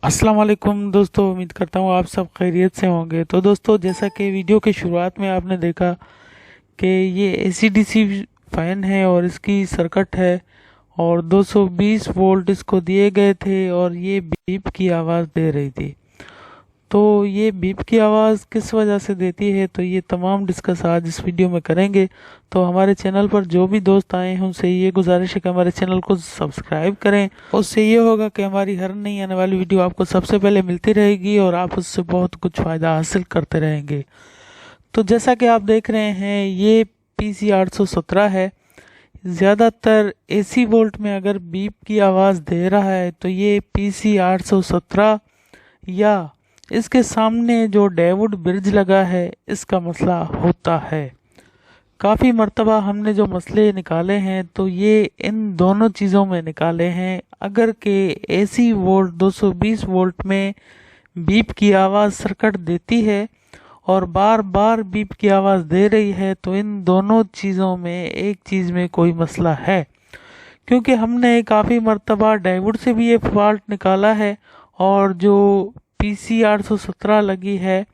अस्सलाम वालेकुम दोस्तों, उम्मीद करता हूँ आप सब खैरियत से होंगे। तो दोस्तों, जैसा कि वीडियो के शुरुआत में आपने देखा कि ये एसी-डीसी फैन है और इसकी सर्किट है और 220 वोल्ट इसको दिए गए थे और ये बीप की आवाज़ दे रही थी। तो ये बीप की आवाज़ किस वजह से देती है, तो ये तमाम डिस्कस आज इस वीडियो में करेंगे। तो हमारे चैनल पर जो भी दोस्त आए हैं उनसे ये गुजारिश है कि हमारे चैनल को सब्सक्राइब करें। उससे ये होगा कि हमारी हर नई आने वाली वीडियो आपको सबसे पहले मिलती रहेगी और आप उससे बहुत कुछ फ़ायदा हासिल करते रहेंगे। तो जैसा कि आप देख रहे हैं, ये PC 817 है। ज़्यादातर AC वोल्ट में अगर बीप की आवाज़ दे रहा है तो ये PC 817 या इसके सामने जो डेवुड ब्रिज लगा है इसका मसला होता है। काफ़ी मर्तबा हमने जो मसले निकाले हैं तो ये इन दोनों चीज़ों में निकाले हैं। अगर के AC वोल्ट 220 वोल्ट में बीप की आवाज़ सर्किट देती है और बार बार बीप की आवाज़ दे रही है तो इन दोनों चीज़ों में एक चीज़ में कोई मसला है, क्योंकि हमने काफ़ी मर्तबा डायोड से भी ये फॉल्ट निकाला है और जो PC 817 लगी है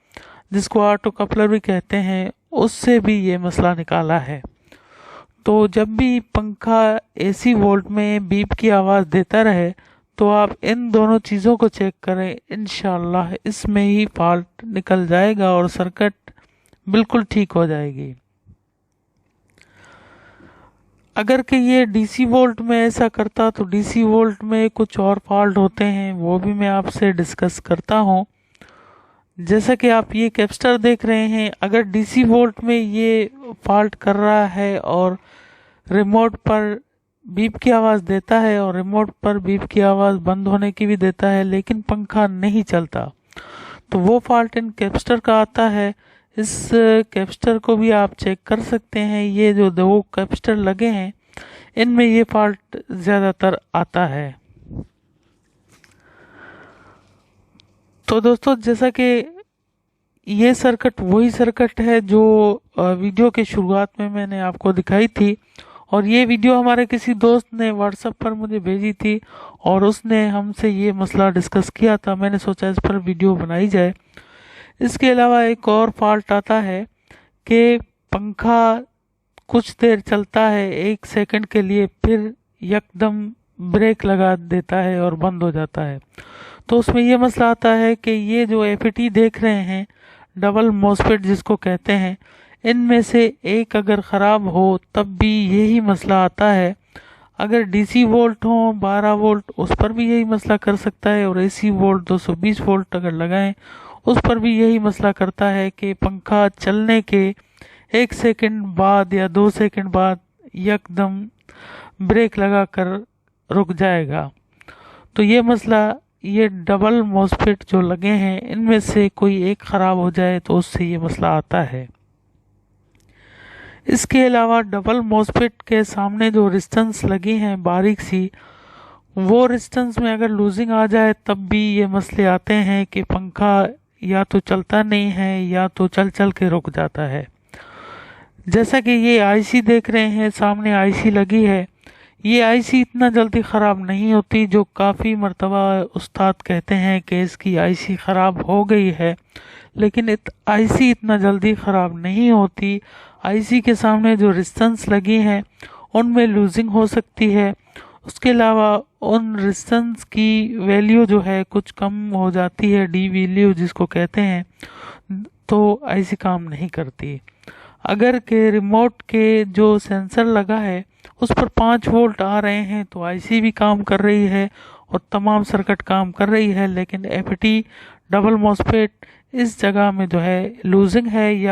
जिसको ऑटो कपलर भी कहते हैं उससे भी ये मसला निकाला है। तो जब भी पंखा AC वोल्ट में बीप की आवाज़ देता रहे तो आप इन दोनों चीज़ों को चेक करें, इंशाल्लाह इसमें ही फॉल्ट निकल जाएगा और सर्किट बिल्कुल ठीक हो जाएगी। अगर कि ये DC वोल्ट में ऐसा करता तो DC वोल्ट में कुछ और फॉल्ट होते हैं, वो भी मैं आपसे डिस्कस करता हूँ। जैसा कि आप ये कैपेसिटर देख रहे हैं, अगर DC वोल्ट में ये फॉल्ट कर रहा है और रिमोट पर बीप की आवाज़ देता है और रिमोट पर बीप की आवाज़ बंद होने की भी देता है लेकिन पंखा नहीं चलता, तो वो फॉल्ट इन कैपेसिटर का आता है। इस कैपेसिटर को भी आप चेक कर सकते हैं। ये जो दो कैपेसिटर लगे हैं इनमें ये फॉल्ट ज़्यादातर आता है। तो दोस्तों, जैसा कि ये सर्किट वही सर्किट है जो वीडियो के शुरुआत में मैंने आपको दिखाई थी और ये वीडियो हमारे किसी दोस्त ने व्हाट्सएप पर मुझे भेजी थी और उसने हमसे ये मसला डिस्कस किया था। मैंने सोचा इस पर वीडियो बनाई जाए। इसके अलावा एक और फॉल्ट आता है कि पंखा कुछ देर चलता है 1 सेकंड के लिए, फिर यकदम ब्रेक लगा देता है और बंद हो जाता है। तो उसमें ये मसला आता है कि ये जो FET देख रहे हैं, डबल मॉसफेट जिसको कहते हैं, इनमें से एक अगर ख़राब हो तब भी यही मसला आता है। अगर DC वोल्ट हो 12 वोल्ट उस पर भी यही मसला कर सकता है और AC वोल्ट 220 वोल्ट अगर लगाएं उस पर भी यही मसला करता है कि पंखा चलने के 1 सेकंड बाद या 2 सेकंड बाद यकदम ब्रेक लगा कर रुक जाएगा। तो ये मसला, ये डबल मॉसफेट जो लगे हैं इनमें से कोई एक ख़राब हो जाए तो उससे ये मसला आता है। इसके अलावा डबल मॉसफेट के सामने जो रेजिस्टेंस लगी हैं बारीक सी, वो रेजिस्टेंस में अगर लूजिंग आ जाए तब भी ये मसले आते हैं कि पंखा या तो चलता नहीं है या तो चल चल के रुक जाता है। जैसा कि ये IC देख रहे हैं, सामने IC लगी है। ये IC इतना जल्दी ख़राब नहीं होती जो काफ़ी मर्तबा उस्ताद कहते हैं कि इसकी IC ख़राब हो गई है, लेकिन IC इतना जल्दी ख़राब नहीं होती। IC के सामने जो रेजिस्टेंस लगी हैं उनमें लूजिंग हो सकती है। उसके अलावा उन रेजिस्टेंस की वैल्यू जो है कुछ कम हो जाती है, D वैल्यू जिसको कहते हैं, तो IC काम नहीं करती। अगर के रिमोट के जो सेंसर लगा है उस पर 5 वोल्ट आ रहे हैं तो IC भी काम कर रही है और तमाम सर्किट काम कर रही है, लेकिन FET डबल मॉसफेट इस जगह में जो है लूजिंग है या